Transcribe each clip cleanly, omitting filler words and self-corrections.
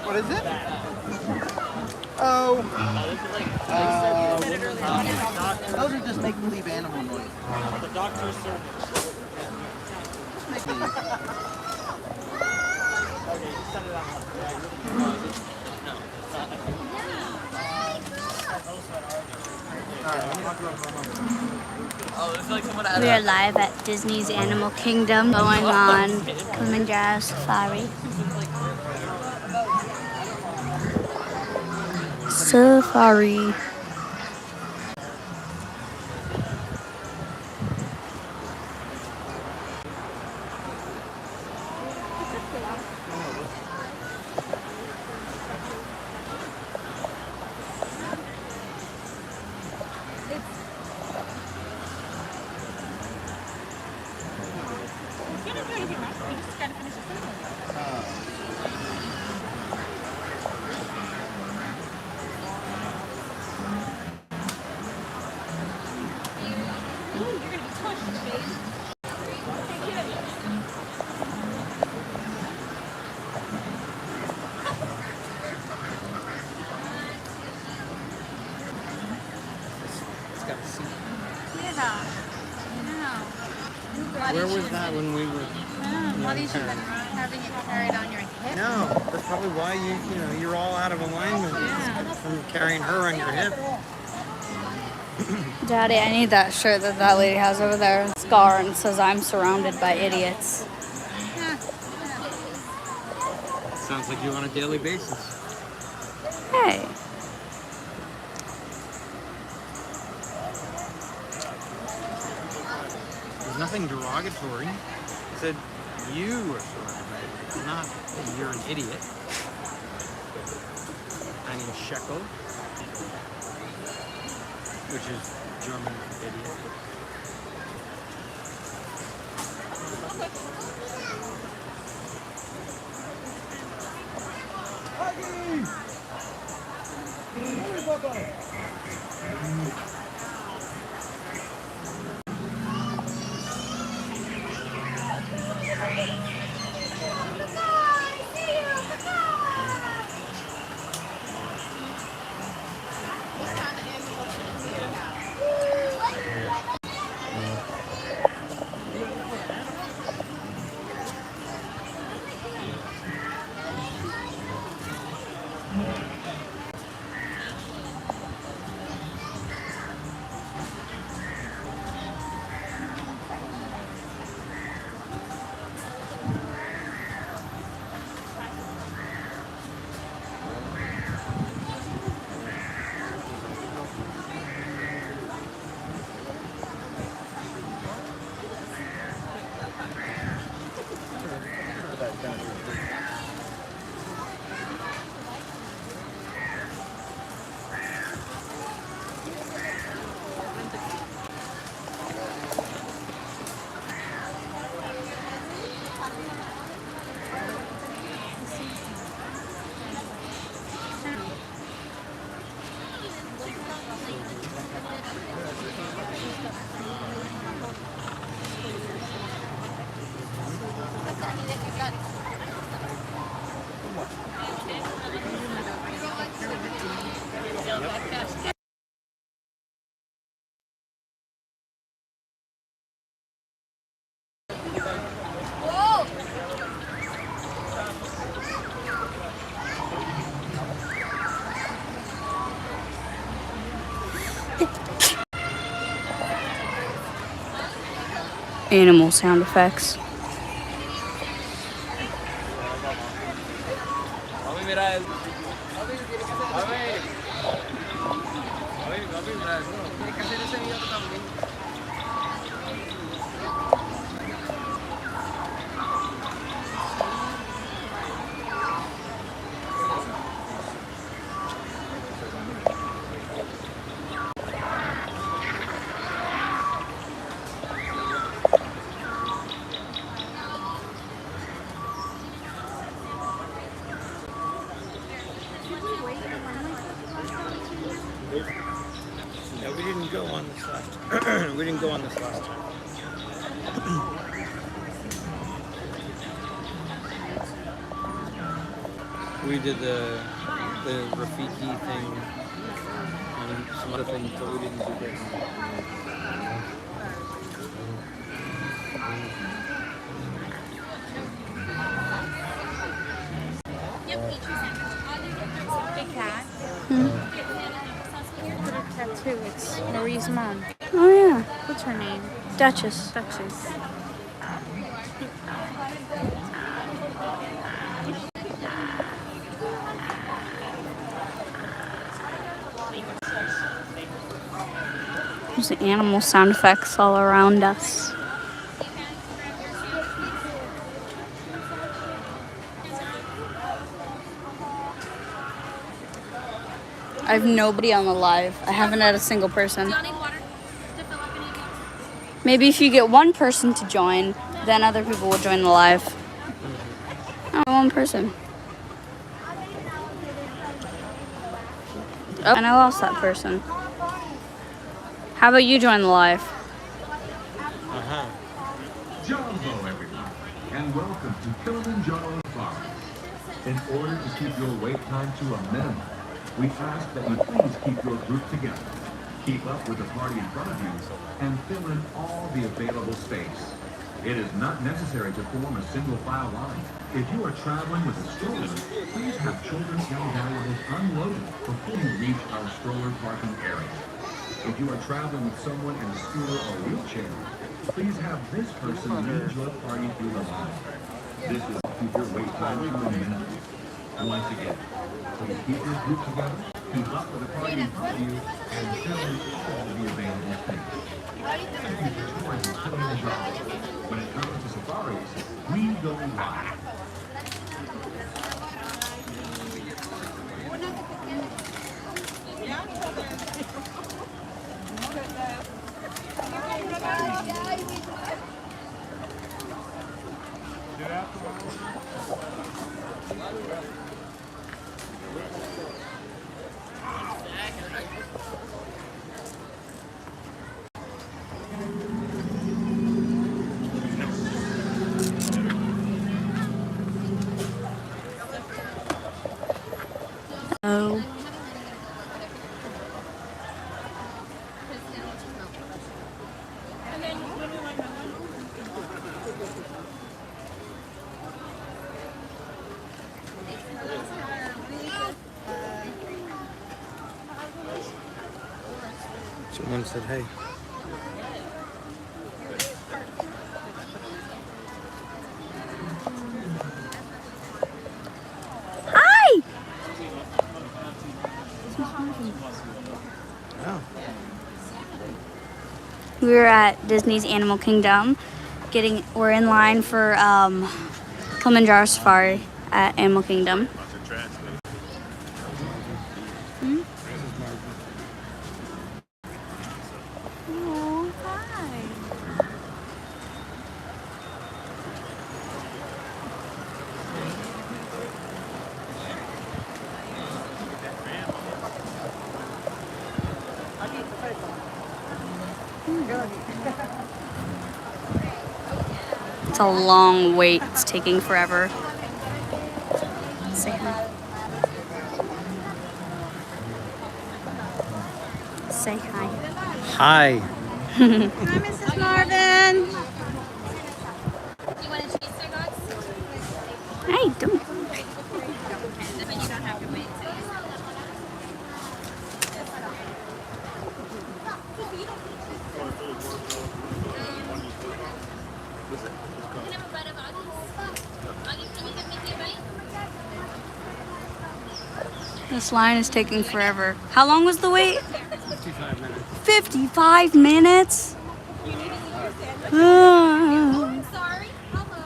What is it? Oh. Those are just make-believe animal noises. The doctor's service. We are live at Disney's Animal Kingdom, going on Kilimanjaro Safari. Safari. Where was that when we were? Why did you been having it carried on your hip? No, that's probably why you're all out of alignment from carrying her on your hip. Daddy, I need that shirt that lady has over there. Scar and says I'm surrounded by idiots. Sounds like you on a daily basis. Hey. There's nothing derogatory. I said you are surrounded by idiots, not you're an idiot. I mean shekel, which is German for idiot. Animal sound effects. Yeah, we didn't go on this last we didn't go on this last time. We did the Rafiki thing and some other things, but we didn't do this. Big cat. Hmm. Put a tattoo. It's Marie's mom. Oh yeah, What's her name? Duchess. Duchess. There's the animal sound effects all around us. I have nobody on the live. I haven't had a single person. Maybe if you get one person to join, then other people will join the live. Oh, one person. Oh, and I lost that person. How about you join the live? Uh-huh. Hello, everyone, and welcome to Kilimanjaro Forest. In order to keep your wait time to a minimum, we ask that you please keep your group together, keep up with the party in front of you, and fill in all the available space. It is not necessary to form a single file line. If you are traveling with a stroller, please have children's valuables unloaded before you reach our stroller parking area. If you are traveling with someone in a scooter or wheelchair, please have this person lead your party through the line. This will keep your wait time to a minimum. Once again, please keep your group together, keep up with the party in front of you, and fill in all the available space. Thank you for joining Kilimanjaro. When it comes to safaris, we go live. Oh. Someone said, hey. Hi! Oh. We're at Disney's Animal Kingdom. We're in line for Kilimanjaro Safari at Animal Kingdom. Hmm? Oh, hi. It's a long wait. It's taking forever. Say hi. Say hi. Hi. Hi, Mrs. Marvin. You want a cheese dogs? Hey, don't. Then you don't have to wait. This line is taking forever. How long was the wait? 55 minutes. 55 minutes? Ah. Sorry. Hello.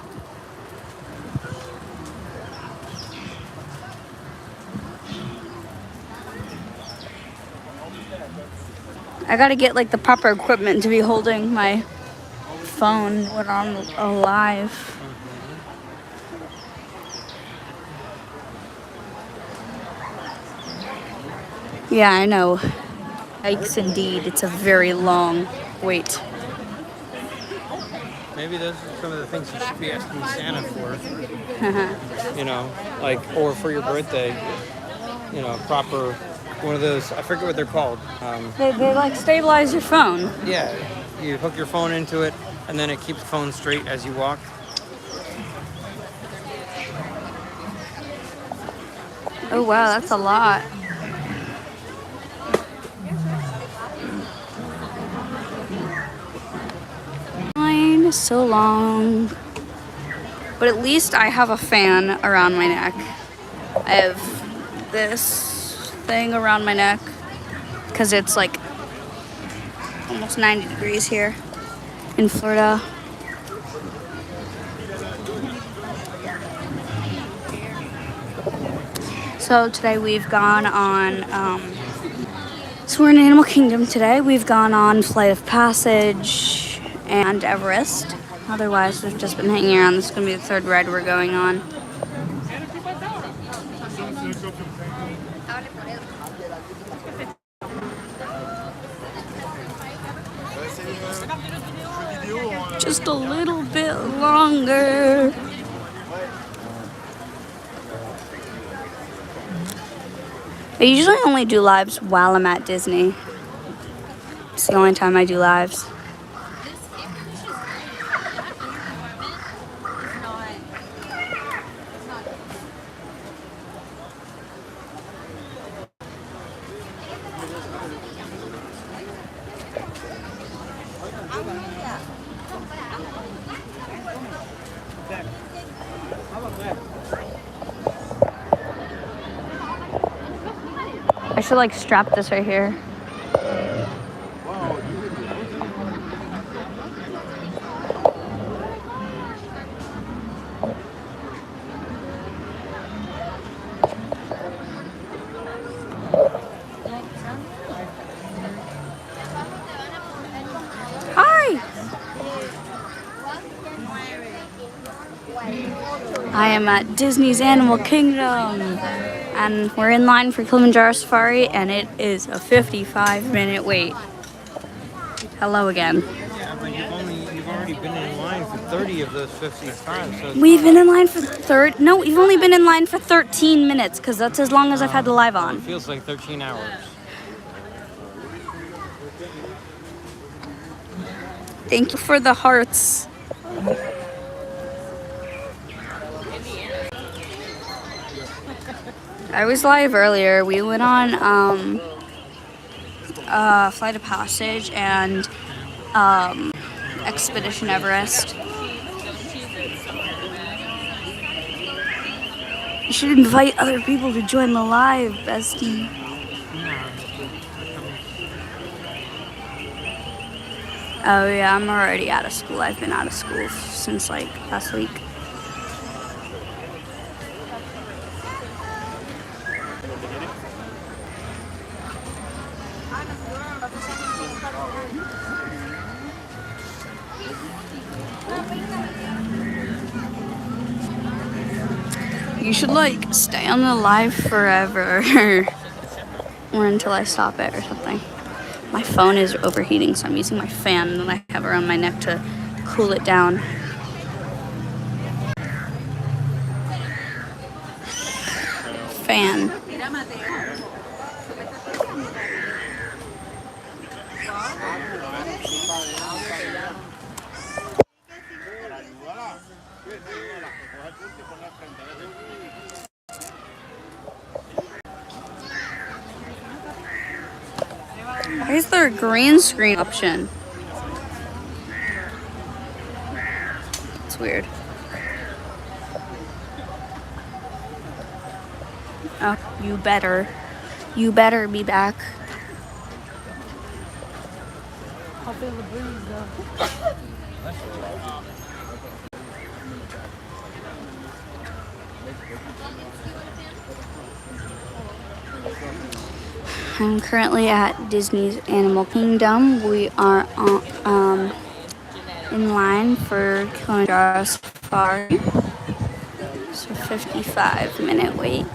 I gotta get like the proper equipment to be holding my phone when I'm alive. Yeah, I know. Yikes indeed, it's a very long wait. Maybe those are some of the things you should be asking Santa for. You know, like, or for your birthday, you know, proper, one of those, I forget what they're called. They like stabilize your phone. Yeah, you hook your phone into it, and then it keeps the phone straight as you walk. Oh wow, that's a lot. Line is so long. But at least I have a fan around my neck. I have this thing around my neck because it's like almost 90 degrees here in Florida. So today we've gone on, so we're in Animal Kingdom today. We've gone on Flight of Passage and Everest. Otherwise, we've just been hanging around. This is going to be the third ride we're going on. Just a little bit longer. I usually only do lives while I'm at Disney. It's the only time I do lives. I should like strap this right here. Hi! I am at Disney's Animal Kingdom. And we're in line for Kilimanjaro Safari, and it is a 55-minute wait. Hello again. Yeah, but you've already been in line for 30 of those 55. So We've been in line for no, we've only been in line for 13 minutes, because that's as long as I've had the live it on. feels like 13 hours. Thank you for the hearts. I was live earlier. We went on Flight of Passage and Expedition Everest. You should invite other people to join the live, bestie. Oh yeah, I'm already out of school. I've been out of school since like last week. You should like stay on the live forever or until I stop it or something. My phone is overheating, so I'm using my fan that I have around my neck to cool it down. Fan. Why is there a green screen option? It's weird. Oh, you better. You better be back. I'll feel the breeze though. I'm currently at Disney's Animal Kingdom. We are in line for Kilimanjaro Safari. It's a 55-minute wait.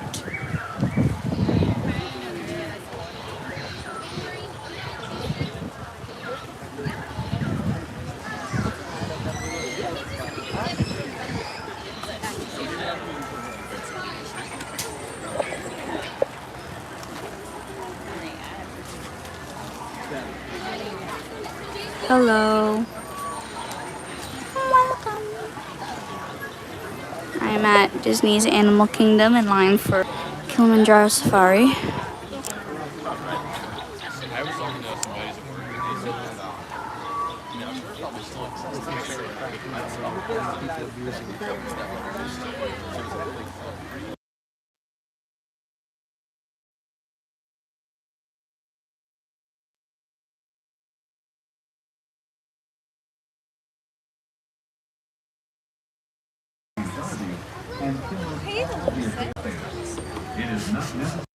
Hello. Welcome. I'm at Disney's Animal Kingdom in line for Kilimanjaro Safari. And it is not necessary.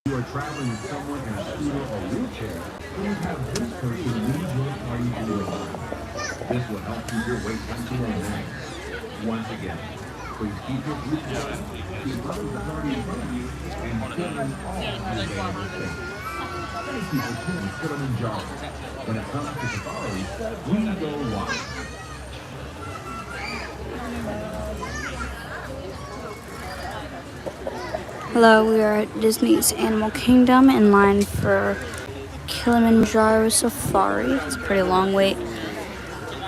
You are traveling with someone in a scooter or wheelchair, please have this person lead your party to your line. This will help keep your wait time to a minute. Once again, please keep your group together, keep up with the party in front of you, and fill in all available space. Thank you for choosing Kilimanjaro. When it comes to safaris, we go wide. Hello, we are at Disney's Animal Kingdom in line for Kilimanjaro Safari. It's a pretty long wait.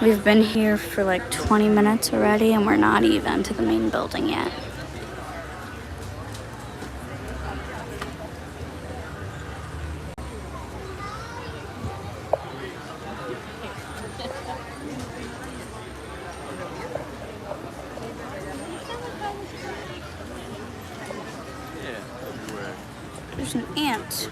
We've been here for like 20 minutes already and we're not even to the main building yet. There's an ant.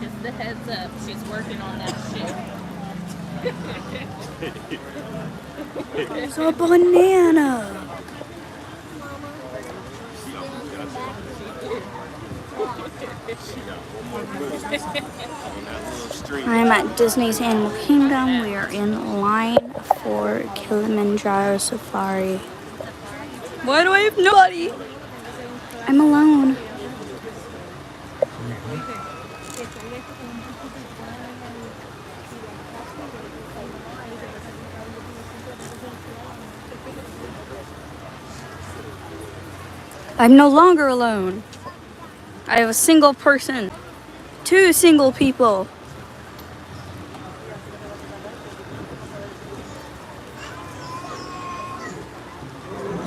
Just the heads up, she's working on that shit. There's a banana. I'm at Disney's Animal Kingdom. We are in line for Kilimanjaro Safari. Why do I have nobody? I'm alone. I'm no longer alone. I have a single person. 2 single people.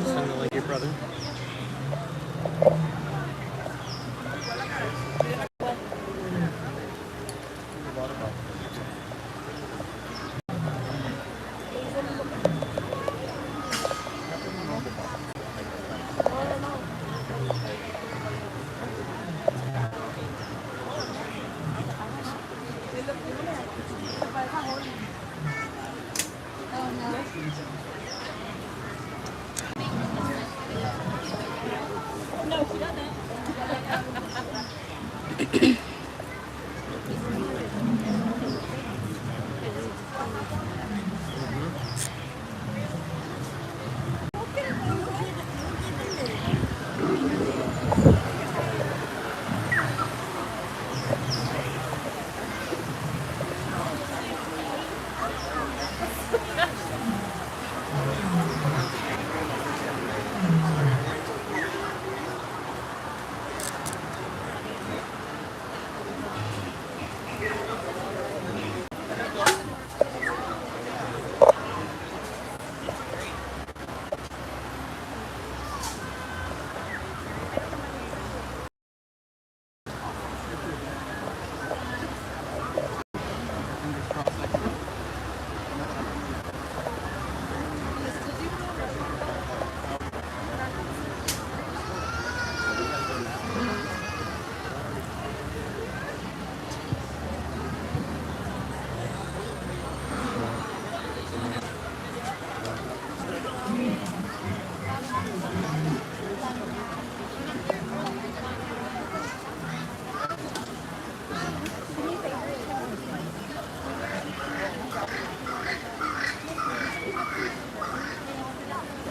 Sounded like your brother.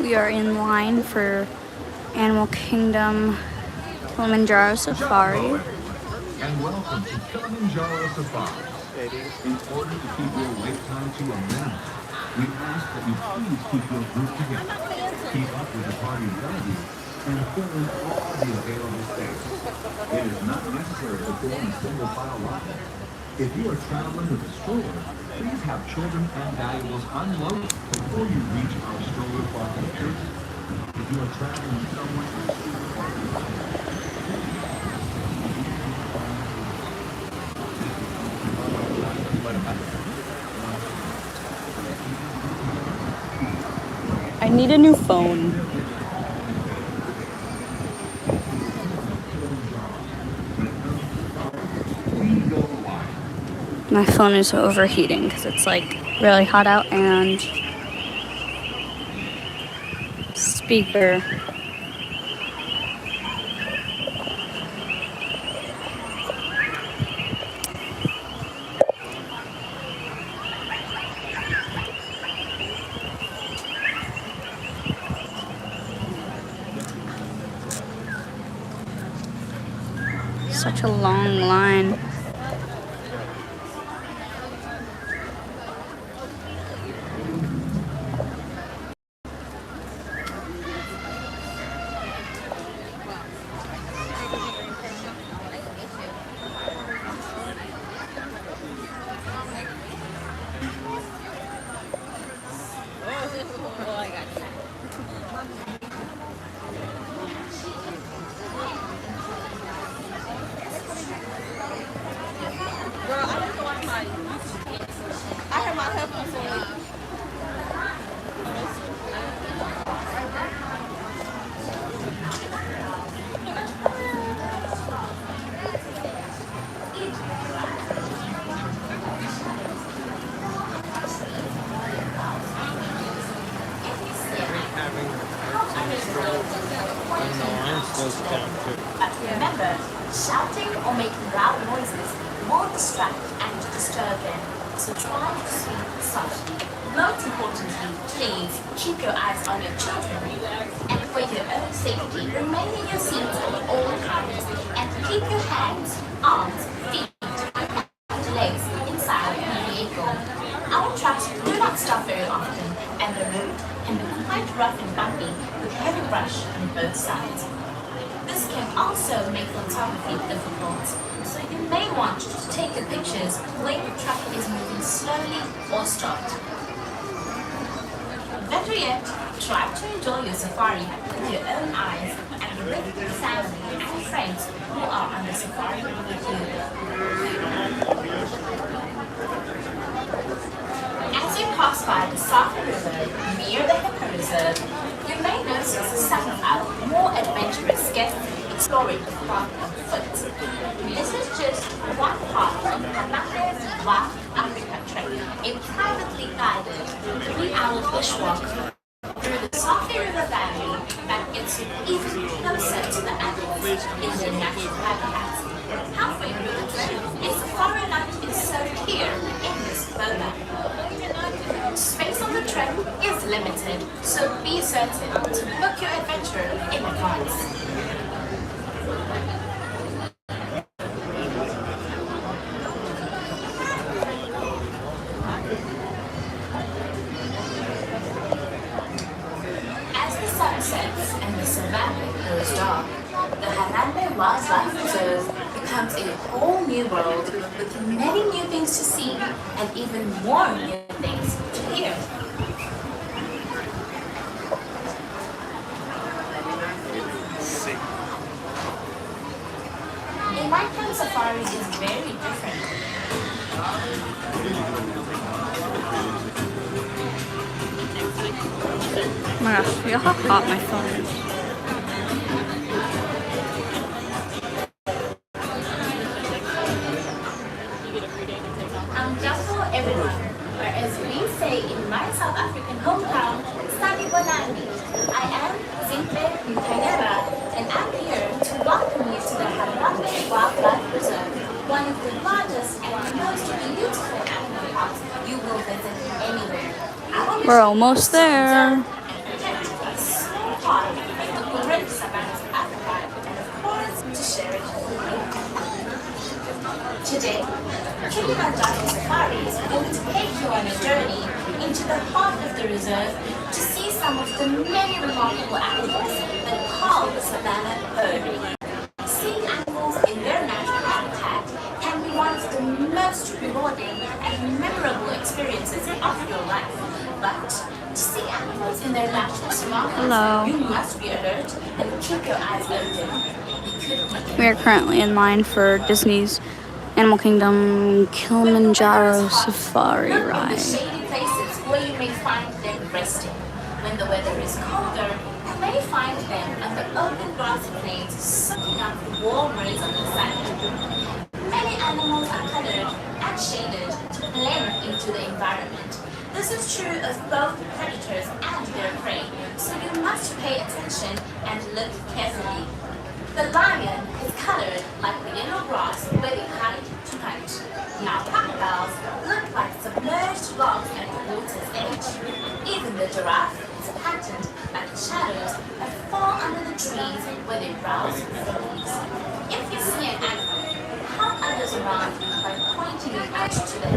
We are in line for Animal Kingdom Kilimanjaro Safari. And welcome to Kilimanjaro Safari. In order to keep your wait time to a minimum, we ask that you please keep your group together. Keep up with the party values and fill in all the available space. It is not necessary to form a single file line. If you are traveling with a stroller, please have children and valuables unloaded before you reach our stroller parking area. If you are traveling with someone I need a new phone. My phone is overheating because it's like really hot out and speaker. Such a long line. But remember, shouting or making loud noises will distract and disturb them. So try to speak softly. Most importantly, please keep your eyes on your children. And for your own safety, remain in your seats at all times and keep your hands, arms, feet, and legs inside the vehicle. Our trucks do not stop very often, and the road can be quite rough and bumpy with heavy brush on both sides. This can also make photography difficult, so you may want to take the pictures when the truck is moving slowly or stopped. Better yet, try to enjoy your safari with your own eyes and with your family and friends who are on the safari with you. As you pass by the Safi River near the Hippo Reserve, you may notice some of our more adventurous guests exploring the park on foot. This is just one part of Hernandez Wild Africa Trek, a privately guided 3-hour bushwalk through the Safi River Valley that gets you even closer to the animals in their natural habitats. Halfway through the trip, a safari lunch is served here in this boat. Space on the trip is limited, so be certain to book your adventure in advance. As the sun sets and the savannah goes dark, the Harambe Wildlife Reserve becomes a whole new world with many new things to see and even more new things to hear. A nighttime safari is very different. Oh my gosh, feel how hot my phone is. Jambo everyone, or as we say in my South African hometown, Sani Bonani. I am Zimpe Mkanyera, and I'm here to welcome you to the Harambe Wildlife Reserve, one of the largest and most beautiful animal parks you will visit anywhere. We're almost there. And protect a small part of the great savannas of Africa, and of course, to share it with you. Today, Kilimanjaro Safaris will take you on a journey into the heart of the reserve to see some of the many remarkable animals that call the savannah home. Seeing animals in their natural habitat can be one of the most rewarding and memorable experiences of your life. But to see animals in their natural surroundings, you must be alert and keep your eyes open. We are currently in line for Disney's Animal Kingdom Kilimanjaro Safari Look in the ride. shady places where you may find them resting. When the weather is colder, you may find them on the open grassy plains soaking up the warm rays of the sun. Many animals are colored and shaded to blend into the environment. This is true of both predators and their prey, so you must pay attention and look carefully. The lion is colored like the yellow grass where they hide tonight. Now crocodiles look like submerged logs at the water's edge. Even the giraffe is patterned like shadows that fall under the trees where they browse for leaves. If you see an animal, help others around by pointing it out to them.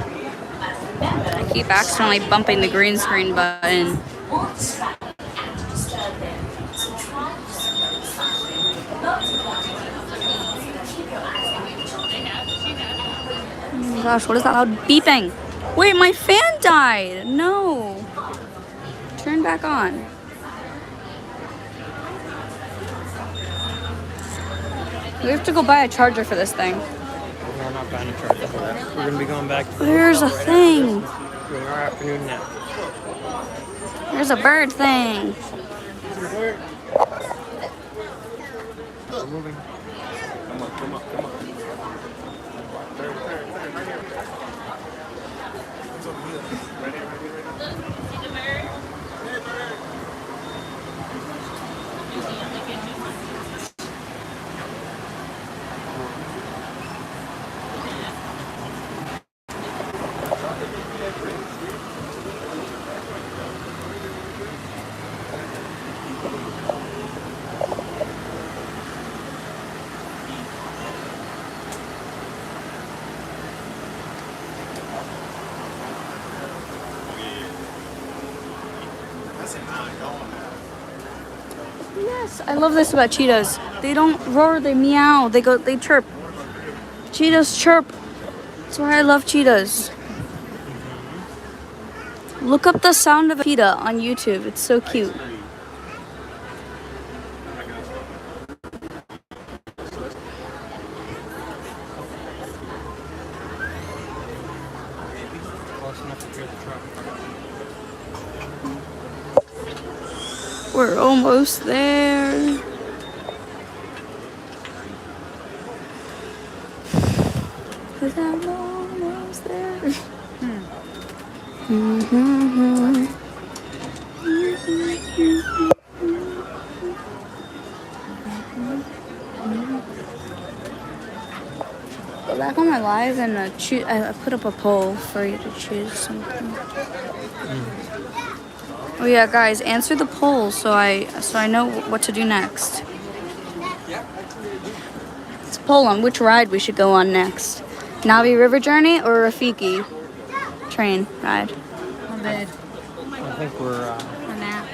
But remember, I keep accidentally bumping the green screen button. won't distract and disturb them. So try to see something. Most importantly, please keep your eyes on your children. Oh my gosh, what is that loud beeping? Wait, my fan died. No. Turn back on. We have to go buy a charger for this thing. We're not buying a charger for that. We're going to be going back to There's a thing. doing our afternoon nap. There's a bird thing. We're moving. Come on. Yes, I love this about cheetahs. They don't roar, they meow, they chirp. Cheetahs chirp. That's why I love cheetahs. Look up the sound of a cheetah on YouTube. It's so cute. Close enough to hear the truck. We're almost there. Cause I'm almost there. Go back on my live and I put up a poll for you to choose something. Oh yeah, guys, answer the poll so I know what to do next. It's a poll on which ride we should go on next. Navi River Journey or Rafiki train ride. I'm bed. I think we're A nap.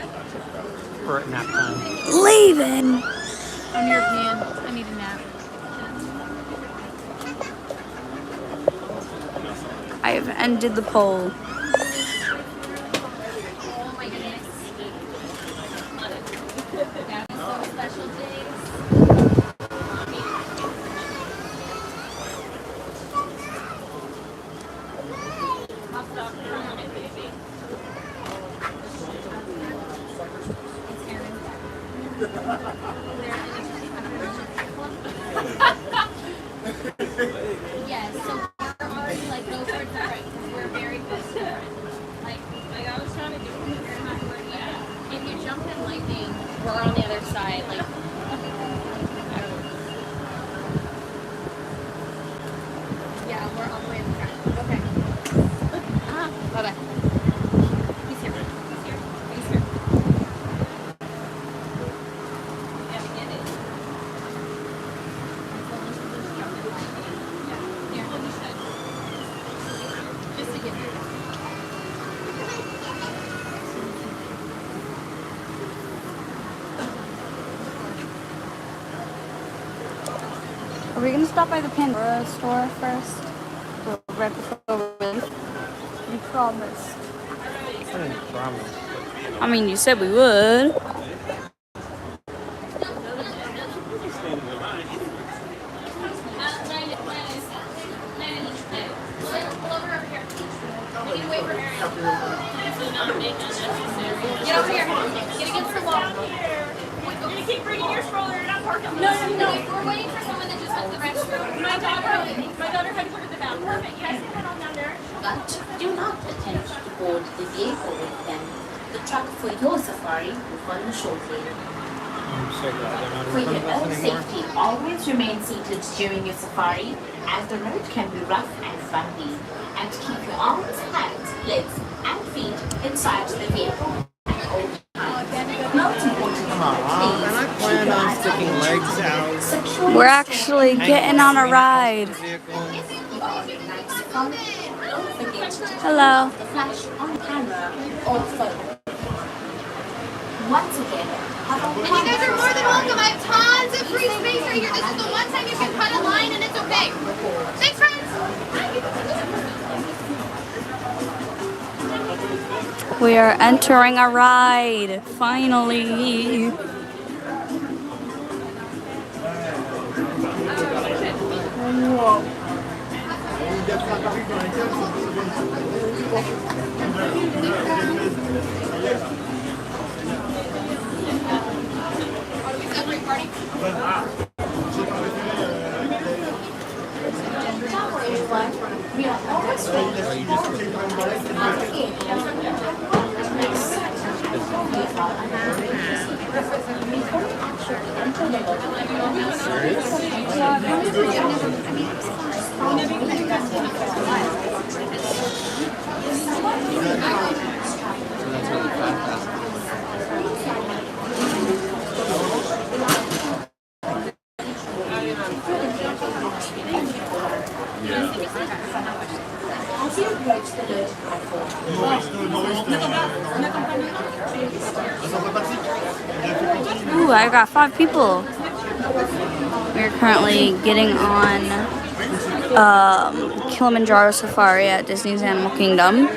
at nap time. Leaving. I'm European. I need a nap. I have ended the poll. Oh my goodness. Yeah, so special days. Yes, so we're already like no towards the right because we're very close to the right. Like I was trying to do it. You're not working. Yeah. If you jump in lightning, we're on the other side. Like, I don't know. Yeah, we're all the way in the front. Okay. Bye bye. He's here. He's here. He's here. Yeah, we get it. Just to get there. Are we gonna stop by the Pandora store first? Or right before we leave? You promised. I didn't promise. I mean, you said we would. Get over here. Get against the wall. We're gonna keep bringing your stroller. You're not parking. No. We're waiting for someone that just went to the restroom. My daughter had to put it down. Perfect. Yes, put it on down there. But do not attempt to board the vehicle with them. The truck for your safari will follow shortly. I'm so glad they're not For in front your of us own anymore. safety, always remain seated during your safari, as the road can be rough and bumpy. And keep your arms, hands, legs, and feet inside the vehicle at all times. Most importantly, And I plan on sticking legs out. secure We're actually getting on a ride. Vehicle. you are nice from. Don't forget to turn Hello. off the flash on camera or phone. Once again, have a And you guys are more than welcome. I have tons of free space right here. This is the one time you can cut a line and it's okay. Thanks, friends. We are entering a ride. Finally. Don't worry, everyone. We are almost ready. Ooh, I got 5 people. We're currently getting on Kilimanjaro Safari at Disney's Animal Kingdom.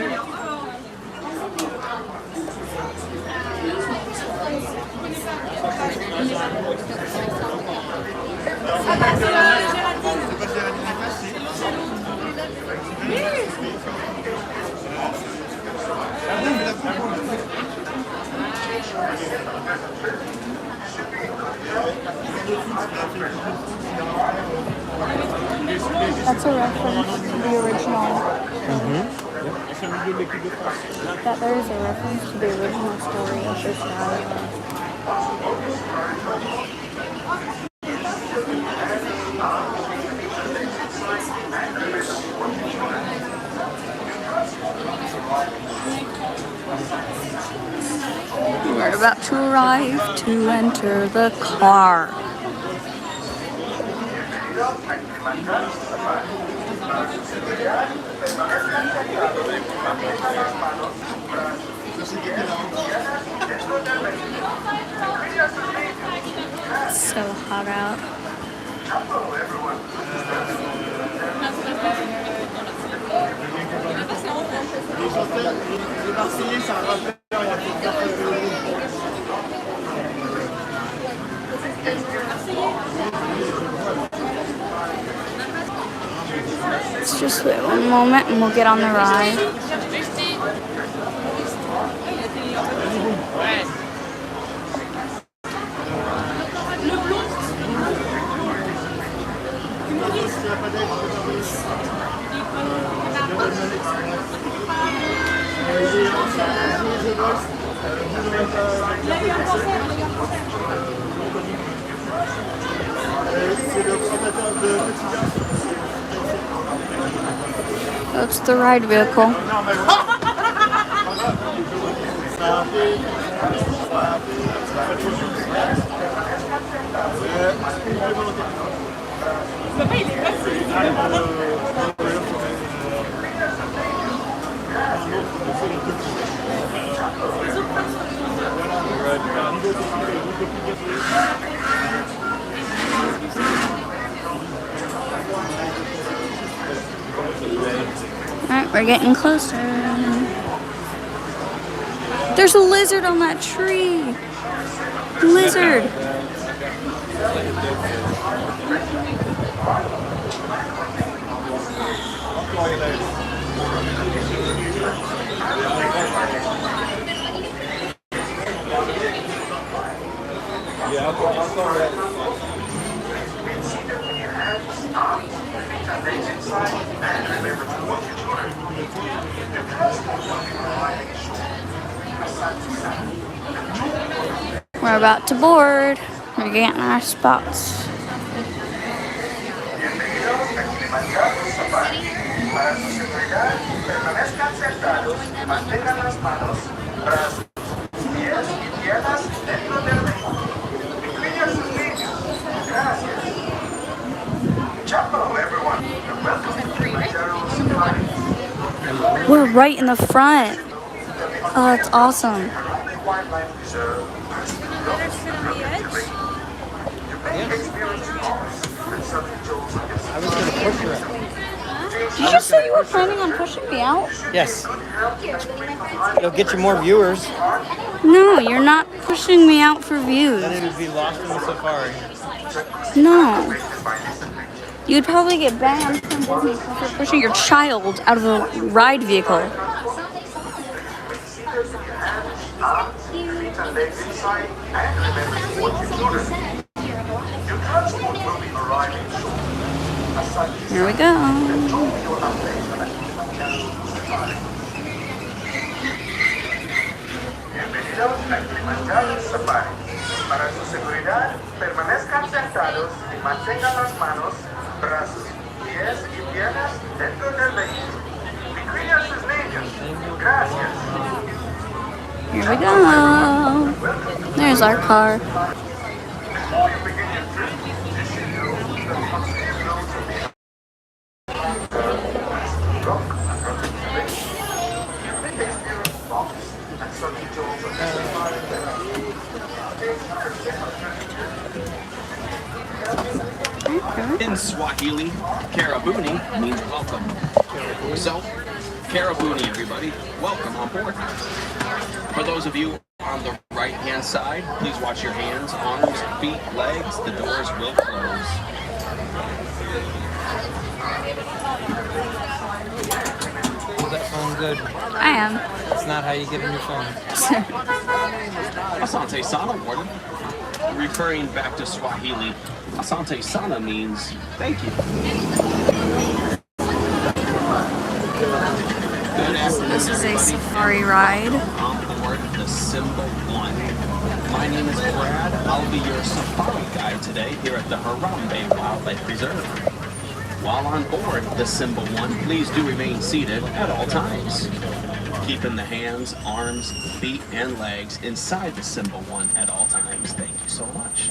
That's a reference to the original. That there is a reference to the original story of this guy. We're about to arrive to enter the car. It's so hot out. Let's just wait one moment and we'll get on the ride. That's the ride vehicle. Alright, we're getting closer. There's a lizard on that tree. Lizard. We're about to board. We're getting our spots. We're right in the front. Oh, that's awesome. I was going to push her out. Did you just say you were planning on pushing me out? Yes. It'll get you more viewers. No, you're not pushing me out for views. Then it would be lost in the safari. No. You'd probably get banned from Disney for pushing your child out of a ride vehicle. Here we go. Bienvenidos a Kilimanjaro Safari. Para su seguridad, permanezcan sentados y mantengan las manos, brazos, pies y piernas dentro del vehículo. Y cuiden a sus niños. Gracias. Here we go. There's our car. Before you begin your trip, you should know the following rules of the experience box and subject to In Swahili, karabuni means welcome. So, karabuni, everybody. Welcome on board. For those of you on the right-hand side, please watch your hands, arms, feet, legs. The doors will close. Is that phone good? I am. It's not how you get a new phone. Asante Sana warden. Referring back to Swahili, Asante Sana means thank you. Good afternoon, This is a everybody. safari ride. On board the Symbol 1. My name is Brad. I'll be your safari guide today here at the Harambe Wildlife Reserve. While on board the Symbol 1, please do remain seated at all times. Keeping the hands, arms, feet, and legs inside the Symbol 1 at all times. Thank you so much.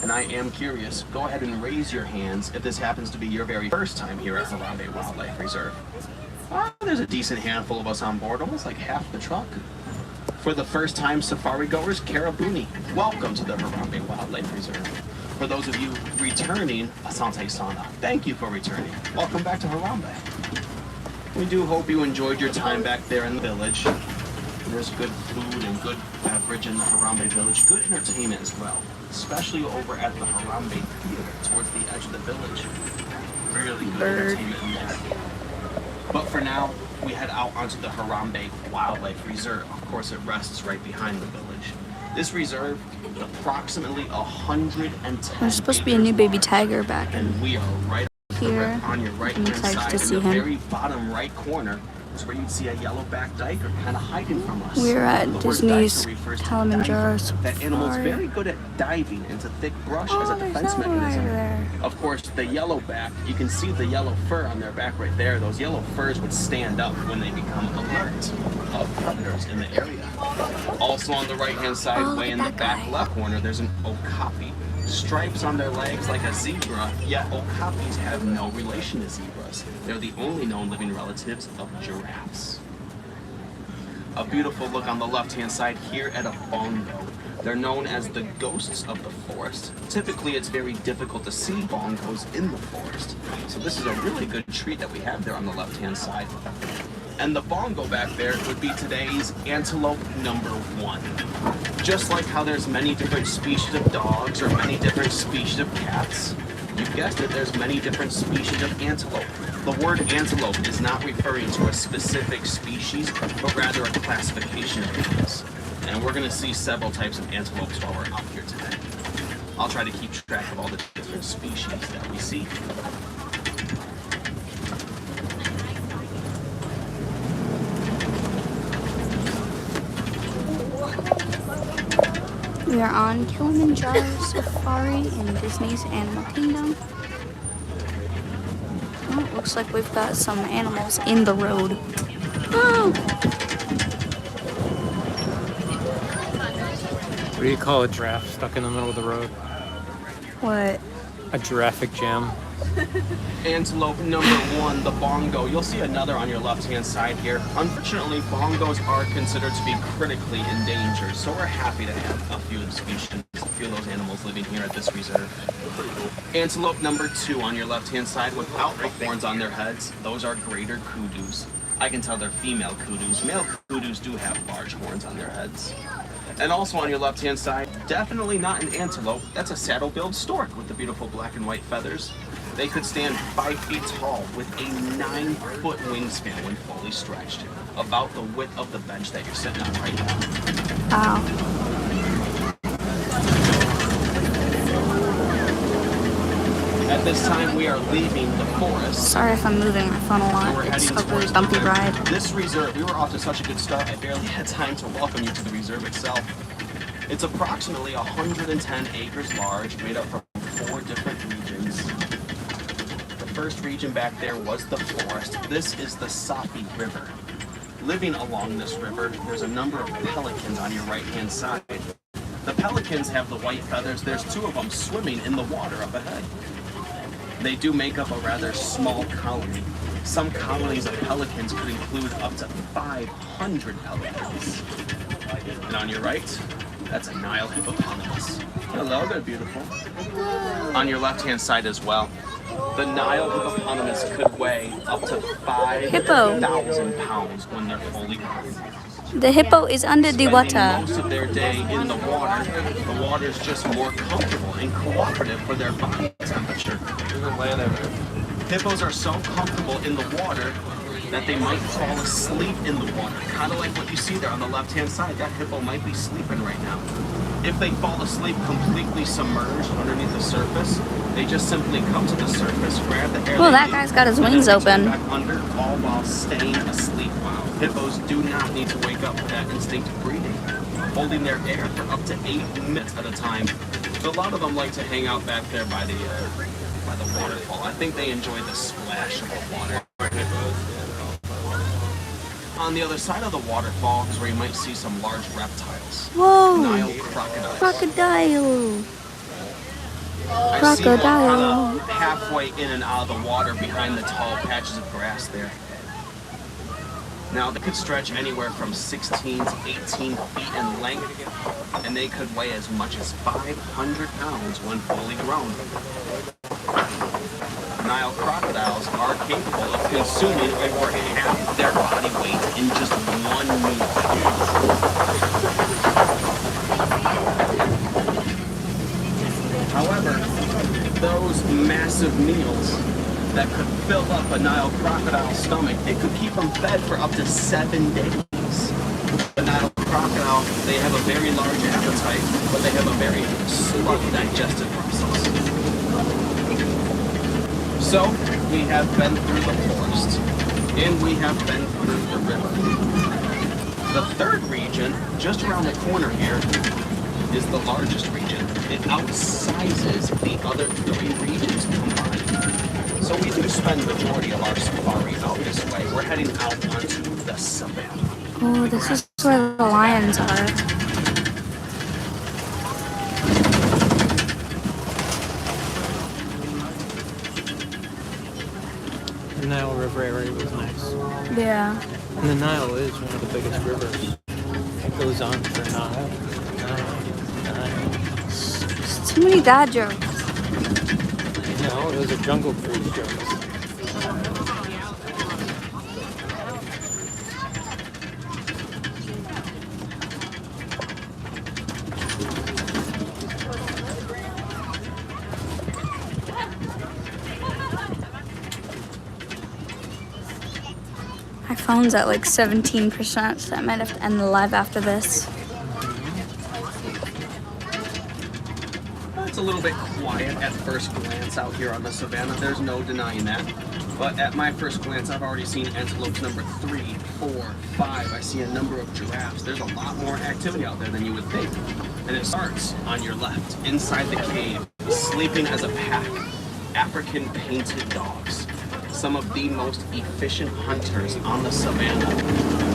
And I am curious, go ahead and raise your hands if this happens to be your very first time here at Harambe Wildlife Reserve. There's a decent handful of us on board, almost like half the truck. For the first time safari goers, karabuni, welcome to the Harambe Wildlife Reserve. For those of you returning, Asante Sana, thank you for returning. Welcome back to Harambe. We do hope you enjoyed your time back there in the village. There's good food and good beverage in the Harambe village, good entertainment as well, especially over at the Harambe Theater towards the edge of the village. Really good entertainment in there. But for now, we head out onto the Harambe Wildlife Reserve. Of course, it rests right behind the village. This reserve is approximately 110 There's supposed to be a new baby tiger back in and we are right here. on your right I'm hand excited side to in see the him. very bottom right corner is where you'd see a yellow-backed diker kind of hiding from us. We're at The word Disney's diker refers to Kilimanjaro diving. That animal's Safari. very good at diving into thick brush as a Oh, there's defense that one right mechanism. there. Of course, the yellowback, you can see the yellow fur on their back right there. Those yellow furs would stand up when they become alert of predators in the area. Also on the right-hand side, Oh, way in look the at back that guy. left corner, there's an okapi. Stripes on their legs like a zebra, yet okapis have no relation to zebras. They're the only known living relatives of giraffes. A beautiful look on the left-hand side here at a bongo. They're known as the ghosts of the forest. Typically, it's very difficult to see bongos in the forest. So this is a really good treat that we have there on the left-hand side. And the bongo back there would be today's antelope number 1. Just like how there's many different species of dogs or many different species of cats, you guessed it, there's many different species of antelope. The word antelope is not referring to a specific species, but rather a classification of animals. And we're going to see several types of antelopes while we're out here today. I'll try to keep track of all the different species that we see. We are on Kilimanjaro Safari in Disney's Animal Kingdom. Oh, it looks like we've got some animals in the road. Oh! What do you call a giraffe stuck in the middle of the road? What? A giraffic jam. Antelope number 1, the bongo. You'll see another on your left-hand side here. Unfortunately, bongos are considered to be critically endangered, so we're happy to have a few of the species, a few of those animals living here at this reserve. Antelope number 2 on your left-hand side without the horns on their heads. Those are greater kudus. I can tell they're female kudus. Male kudus do have large horns on their heads. And also on your left-hand side, definitely not an antelope. That's a saddle-billed stork with the beautiful black and white feathers. They could stand 5 feet tall with a 9-foot wingspan when fully stretched, about the width of the bench that you're sitting on right now. Wow. At this time, we are leaving the forest. Sorry if I'm moving my phone a We're lot. It's heading a really towards bumpy the- ride. This reserve, we were off to such a good start, I barely had time to welcome you to the reserve itself. It's approximately 110 acres large, made up from 4 different regions. The first region back there was the forest. This is the Sapi River. Living along this river, there's a number of pelicans on your right-hand side. The pelicans have the white feathers. There's 2 of them swimming in the water up ahead. They do make up a rather small colony. Some colonies of pelicans could include up to 500 pelicans. And on your right, That's a Nile hippopotamus. Hello, they're beautiful. On your left-hand side as well, the Nile hippopotamus could weigh up to 5,000 pounds when they're fully grown. The hippo is under the Spending water. most of their day in the water is just more comfortable and cooperative for their body temperature. Hippos are so comfortable in the water that they might fall asleep in the water. Kind of like what you see there on the left-hand side. That hippo might be sleeping right now. If they fall asleep completely submerged underneath the surface, they just simply come to the surface, grab the air. Well, that guy's got his wings open. Back under, all while staying asleep. Hippos do not need to wake up for that instinctive breathing, holding their air for up to 8 minutes at a time. So a lot of them like to hang out back there by the waterfall. I think they enjoy the splash of the water. On the other side of the waterfall is where you might see some large reptiles. Whoa! Nile crocodiles. Crocodile! I see one kind of halfway in and out of the water behind the tall patches of grass there. Now, they could stretch anywhere from 16 to 18 feet in length, and they could weigh as much as 500 pounds when fully grown. Nile crocodiles are capable of consuming over half their body weight in just 1 meal. However, those massive meals that could fill up a Nile crocodile's stomach, it could keep them fed for up to 7 days. The Nile crocodile, they have a very large appetite, but they have a very slow digestive process. So, we have been through the forest, and we have been through the river. The third region, just around the corner here, is the largest region. It outsizes the other 3 regions combined. So we do spend the majority of our safari out this way. We're heading out onto the savannah. Oh, this is where the lions are. The Nile River area was nice. Yeah. And the Nile is one of the biggest rivers. It goes on for Nile. It's too many dad jokes. No, those are Jungle Cruise jokes. My phone's at like 17%, so I might have to end the live after this. It's a little bit quiet at first glance out here on the savannah. There's no denying that. But at my first glance, I've already seen antelopes number 3, 4, 5. I see a number of giraffes. There's a lot more activity out there than you would think. And it starts on your left, inside the cave, sleeping as a pack, African painted dogs. Some of the most efficient hunters on the savannah.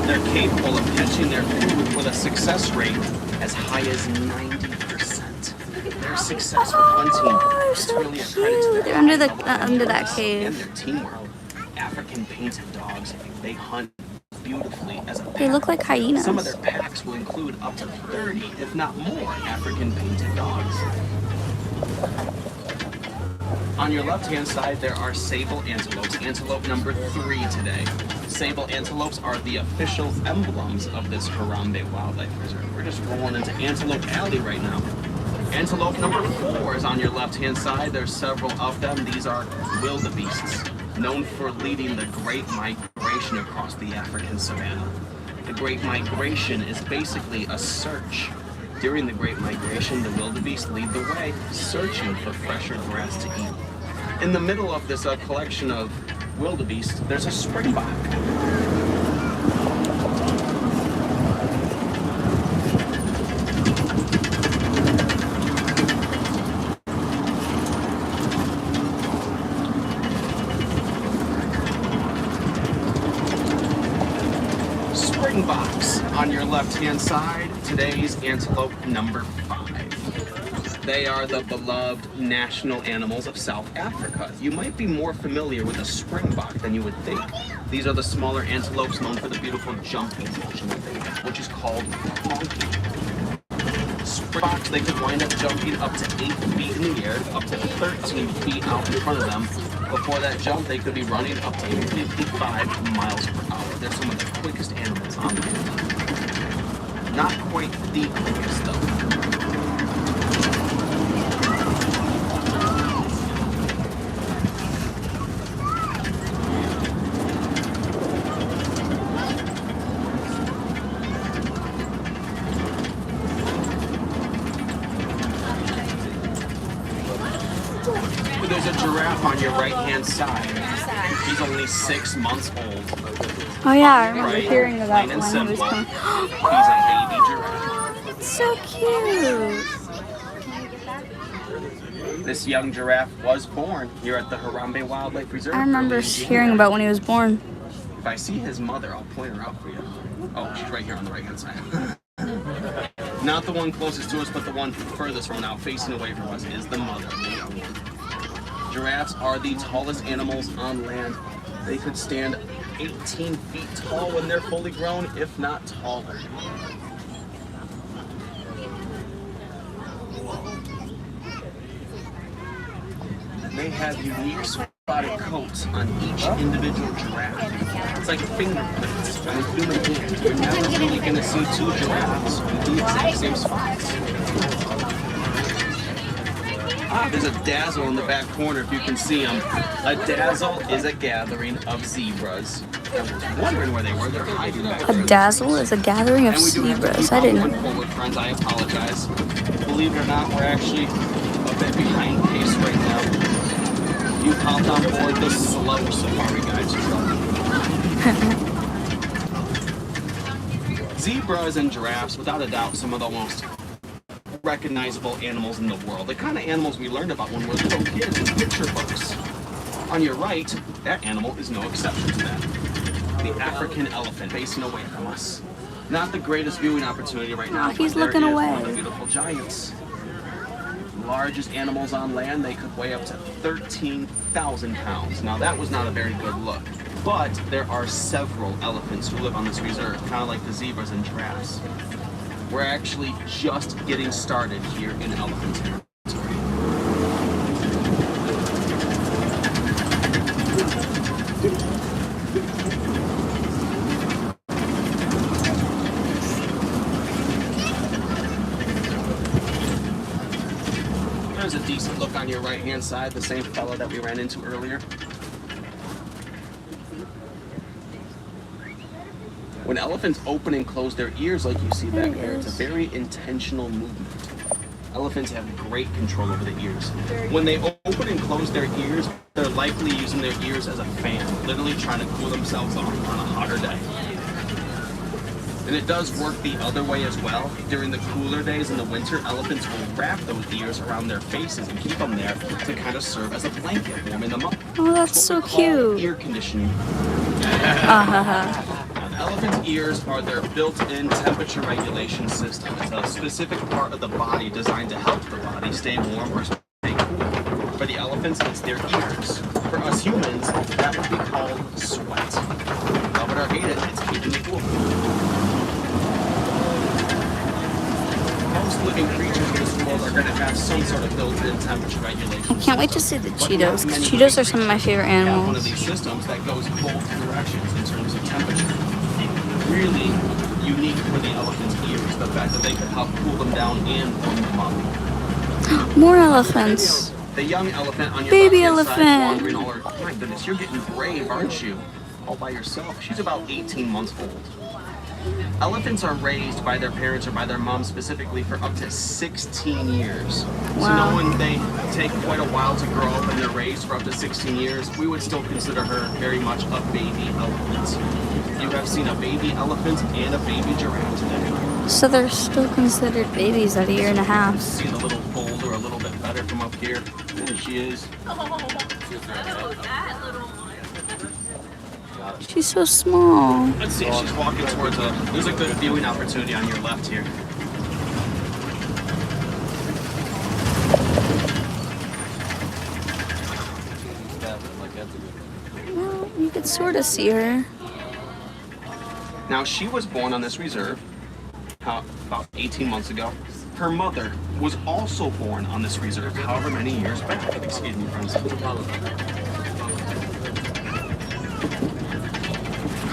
They're capable of catching their food with a success rate as high as 90%. Their success with hunting is really a credit to They're their under that cave. and their teamwork. African painted dogs, they hunt beautifully as a pack. They look like hyenas. Some of their packs will include up to 30, if not more, African painted dogs. On your left-hand side, there are sable antelopes, antelope number 3 today. Sable antelopes are the official emblems of this Harambe Wildlife Reserve. We're just rolling into Antelope Alley right now. Antelope number 4 is on your left-hand side. There's several of them. These are wildebeests, known for leading the Great Migration across the African savannah. The Great Migration is basically a search. During the Great Migration, the wildebeest lead the way, searching for fresher grass to eat. In the middle of this collection of wildebeest, there's a springbok. Springboks on your left-hand side, today's antelope number 5. They are the beloved national animals of South Africa. You might be more familiar with a springbok than you would think. These are the smaller antelopes known for the beautiful jumping motion that they have, which is called honking. fox, they could wind up jumping up to 8 feet in the air, up to 13 feet out in front of them. Before that jump, they could be running up to 55 miles per hour. They're some of the quickest animals on land. Not quite the quickest, though. There's a giraffe on your right-hand side. He's only 6 months old. Oh yeah, I remember Right, hearing about plain and when he was simple. coming. He's a baby giraffe. It's so cute. This young giraffe was born here at the Harambe Wildlife Reserve. I remember early in January. hearing about when he was born. If I see his mother, I'll point her out for you. Oh, she's right here on the right-hand side. Not the one closest to us, but the one furthest from now, facing away from us, is the mother, the young one. Giraffes are the tallest animals on land. They could stand 18 feet tall when they're fully grown, if not taller. They have unique spotted coats on each individual giraffe. It's like fingerprints on a human hand. You're never really going to see two giraffes with the exact same spots. There's a dazzle in the back corner if you can see them. A dazzle is a gathering of zebras. I was wondering where they were. They're hiding back there. A dazzle is a gathering of And we do have to zebras. keep I didn't on know. going forward, friends. I apologize. Believe it or not, we're actually a bit behind pace right now. You hopped on board the slow Safari Guides truck. Zebras and giraffes, without a doubt, some of the most recognizable animals in the world. The kind of animals we learned about when we were little kids in picture books. On your right, that animal is no exception to that. The African elephant facing away from us. Not the greatest viewing opportunity right now. Oh, he's but there looking is away. one of the beautiful giants. Largest animals on land, they could weigh up to 13,000 pounds. Now that was not a very good look, but there are several elephants who live on this reserve, kind of like the zebras and giraffes. We're actually just getting started here in elephant territory. There's a decent look on your right-hand side, the same fella that we ran into earlier. When elephants open and close their ears like you see back there, it's a very intentional movement. Elephants have great control over the ears. When they open and close their ears, they're likely using their ears as a fan, literally trying to cool themselves off on a hotter day. And it does work the other way as well. During the cooler days in the winter, elephants will wrap those ears around their faces and keep them there to kind of serve as a blanket, warming them up. Oh, that's so cute. Ear conditioning. Elephants' ears are their built-in temperature regulation system. It's a specific part of the body designed to help the body stay warm or stay cool. For the elephants, it's their ears. For us humans, that would be called sweat. Love it or hate it, it's keeping you cool. Most living creatures in this world are going to have some sort of built-in temperature regulation. I can't wait to see the cheetahs, because cheetahs are some of my favorite Have one of animals. these systems that goes both directions in terms of temperature. Really unique for the elephant's ears, the fact that they can help cool them down and warm them up. More elephants. The young elephant on your Baby left-hand side elephant. wandering all over. My goodness, you're getting brave, aren't you? All by yourself. She's about 18 months old. Elephants are raised by their parents or by their mom specifically for up to 16 years. Wow. So knowing they take quite a while to grow up and they're raised for up to 16 years, we would still consider her very much a baby elephant. You have seen a baby elephant and a baby giraffe today. So they're still considered babies at a year and a half. See the little boulder a little bit better from up here. There she is. She's so small. Let's see, she's walking towards there's a good viewing opportunity on your left here. Well, you could sort of see her. Now, she was born on this reserve about 18 months ago. Her mother was also born on this reserve however many years back. Excuse me, friends.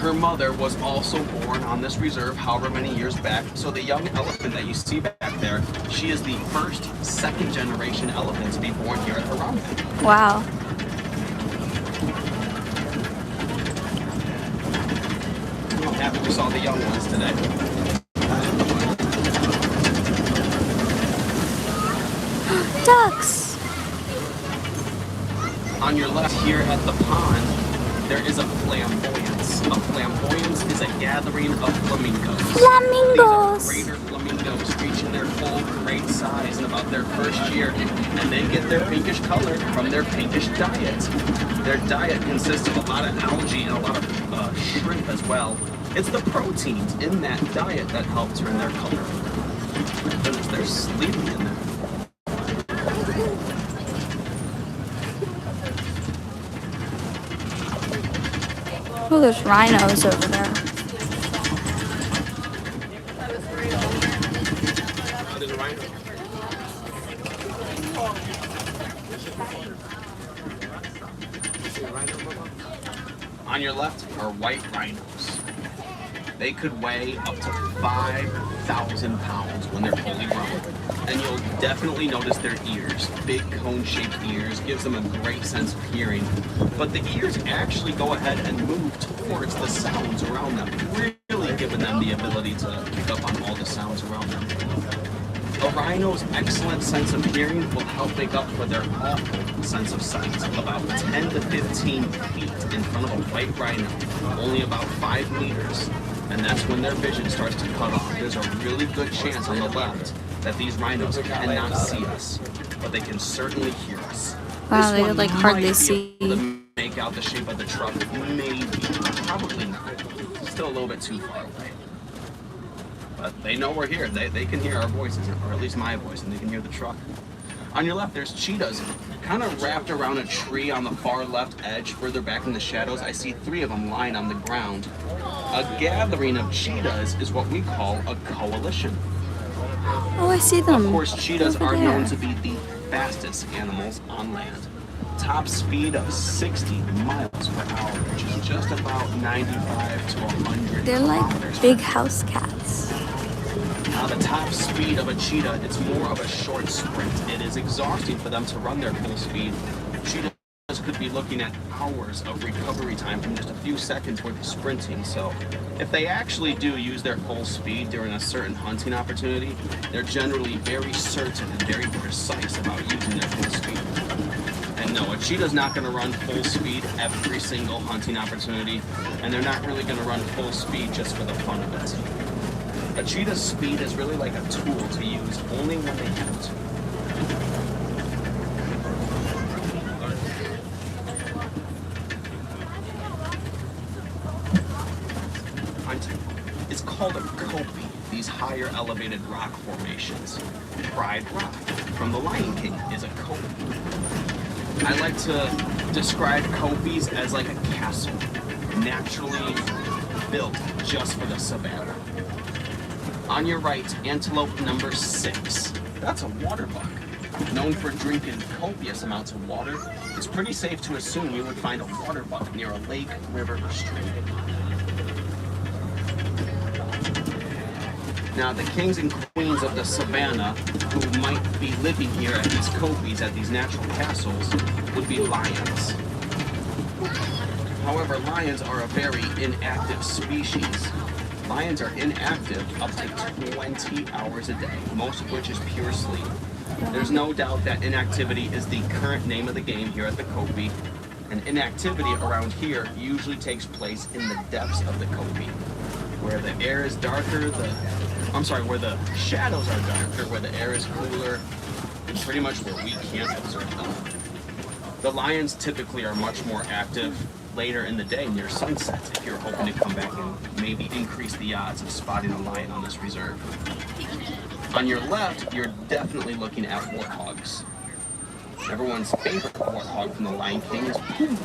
Her mother was also born on this reserve however many years back. So the young elephant that you see back there, she is the first, second generation elephant to be born here at Harambe. Wow. I'm happy we saw the young ones today. Ducks! On your left here at the pond, there is a flamboyance. A flamboyance is a gathering of flamingos. Flamingos! These are greater flamingos reaching their full great size in about their first year, and they get their pinkish color from their pinkish diet. Their diet consists of a lot of algae and a lot of shrimp as well. It's the proteins in that diet that help turn their color. Goodness, they're sleeping in there. Oh, there's rhinos over there. On your left are white rhinos. They could weigh up to 5,000 pounds when they're fully grown. And you'll definitely notice their ears. Big cone-shaped ears gives them a great sense of hearing. But the ears actually go ahead and move towards the sounds around them, really giving them the ability to pick up on all the sounds around them. A rhino's excellent sense of hearing will help make up for their awful sense of sight. About 10 to 15 feet in front of a white rhino, only about 5 meters. And that's when their vision starts to cut off. There's a really good chance on the left that these rhinos cannot see us, but they can certainly hear us. Wow, This they one could like might hardly be see. able to make out the shape of the truck, maybe, probably not. Still a little bit too far away. But they know we're here. They can hear our voices, or at least my voice, and they can hear the truck. On your left, there's cheetahs, kind of wrapped around a tree on the far left edge, further back in the shadows. I see 3 of them lying on the ground. A gathering of cheetahs is what we call a coalition. Oh, I see them. Of course, cheetahs Over are known there. to be the fastest animals on land. Top speed of 60 miles per hour, which is just about 95 to 100 They're kilometers like per big hour. house cats. Now, the top speed of a cheetah, it's more of a short sprint. It is exhausting for them to run their full speed. Cheetahs could be looking at hours of recovery time from just a few seconds worth of sprinting. So if they actually do use their full speed during a certain hunting opportunity, they're generally very certain and very precise about using their full speed. And no, a cheetah's not going to run full speed every single hunting opportunity, and they're not really going to run full speed just for the fun of it. A cheetah's speed is really like a tool to use only when they have to. It's called a kopie, these higher elevated rock formations. Pride Rock from The Lion King is a kopie. I like to describe kopies as like a castle, naturally built just for the savannah. On your right, antelope number 6. That's a water buck. Known for drinking copious amounts of water, it's pretty safe to assume you would find a water buck near a lake, river, or stream. Now, the kings and queens of the savannah who might be living here at these copies, at these natural castles, would be lions. However, lions are a very inactive species. Lions are inactive up to 20 hours a day, most of which is pure sleep. There's no doubt that inactivity is the current name of the game here at the kopie, and inactivity around here usually takes place in the depths of the kopie, where the air is darker, where the shadows are darker, where the air is cooler, and pretty much where we can't observe them. The lions typically are much more active later in the day near sunset if you're hoping to come back and maybe increase the odds of spotting a lion on this reserve. On your left, you're definitely looking at warthogs. Everyone's favorite warthog from The Lion King is Puma.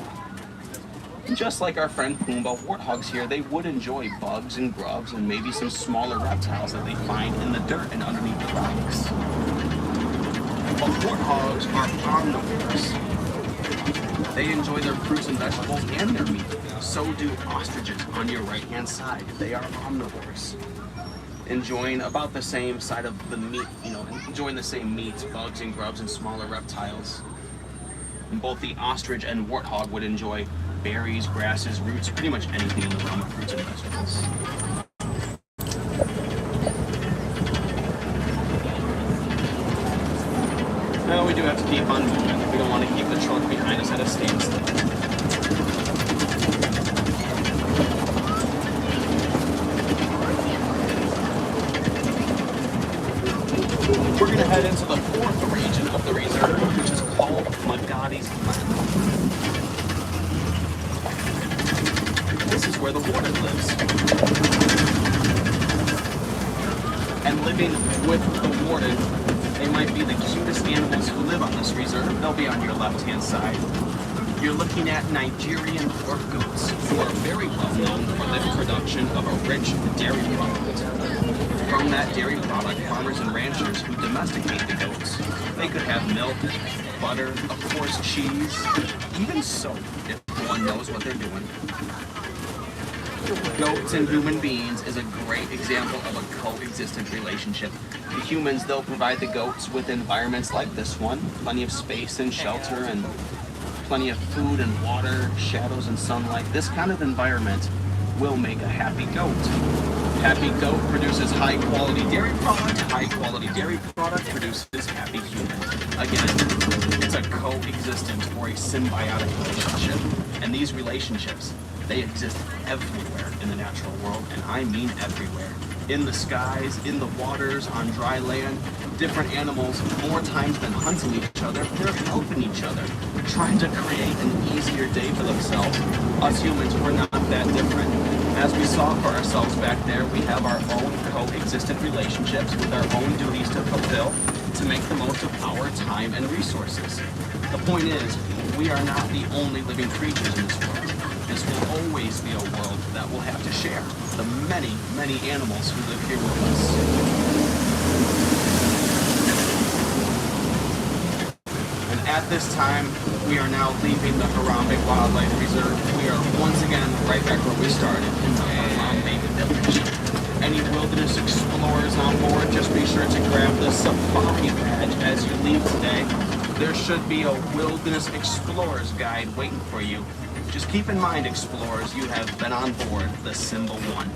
Just like our friend Pumbaa, warthogs here, they would enjoy bugs and grubs and maybe some smaller reptiles that they find in the dirt and underneath the rocks. But warthogs are omnivores. They enjoy their fruits and vegetables and their meat. So do ostriches on your right-hand side. They are omnivores. Enjoying about the same side of the meat, enjoying the same meat, bugs and grubs and smaller reptiles. And both the ostrich and warthog would enjoy berries, grasses, roots, pretty much anything in the realm of fruits and vegetables. Now we do have to keep on moving. We don't want to keep the truck behind us at a standstill. We're going to head into the fourth region of the reserve, which is called Buggy's Glen. This is where the warden lives. And living with the warden, they might be the cutest animals who live on this reserve. They'll be on your left-hand side. You're looking at Nigerian pork goats, who are very well known for the production of a rich dairy product. From that dairy product, farmers and ranchers who domesticate the goats, they could have milk, butter, of course cheese, even soap, if one knows what they're doing. Goats and human beings is a great example of a coexistent relationship. The humans, they'll provide the goats with environments like this one, plenty of space and shelter and plenty of food and water, shadows and sunlight. This kind of environment will make a happy goat. Happy goat produces high quality dairy product. High quality dairy product produces happy human. Again, it's a coexistent or a symbiotic relationship. And these relationships, they exist everywhere in the natural world, and I mean everywhere. In the skies, in the waters, on dry land, different animals, more times than hunting each other, they're helping each other, trying to create an easier day for themselves. Us humans, we're not that different. As we saw for ourselves back there, we have our own coexistent relationships with our own duties to fulfill to make the most of our time and resources. The point is, we are not the only living creatures in this world. This will always be a world that we'll have to share. The many, many animals who live here with us. And at this time, we are now leaving the Harambe Wildlife Reserve. We are once again right back where we started, in the Harambe Village. Any wilderness explorers on board, just be sure to grab the safari badge as you leave today. There should be a Wilderness Explorer's Guide waiting for you. Just keep in mind, explorers, you have been on board the Symbol 1.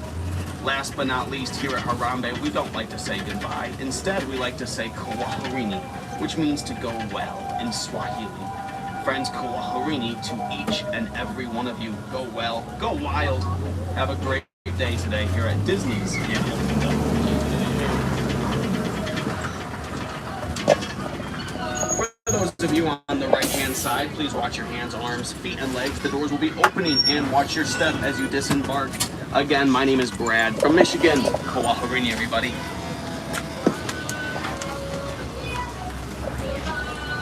Last but not least, here at Harambe, we don't like to say goodbye. Instead, we like to say Kwaherini, which means to go well in Swahili. Friends, Kwaherini to each and every one of you. Go well, go wild. Have a great day today here at Disney's Animal Kingdom. For those of you on the right-hand side, please watch your hands, arms, feet, and legs. The doors will be opening, and watch your step as you disembark. Again, my name is Brad from Michigan. Kwaherini, everybody.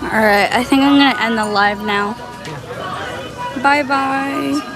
Alright, I think I'm gonna end the live now. Bye-bye.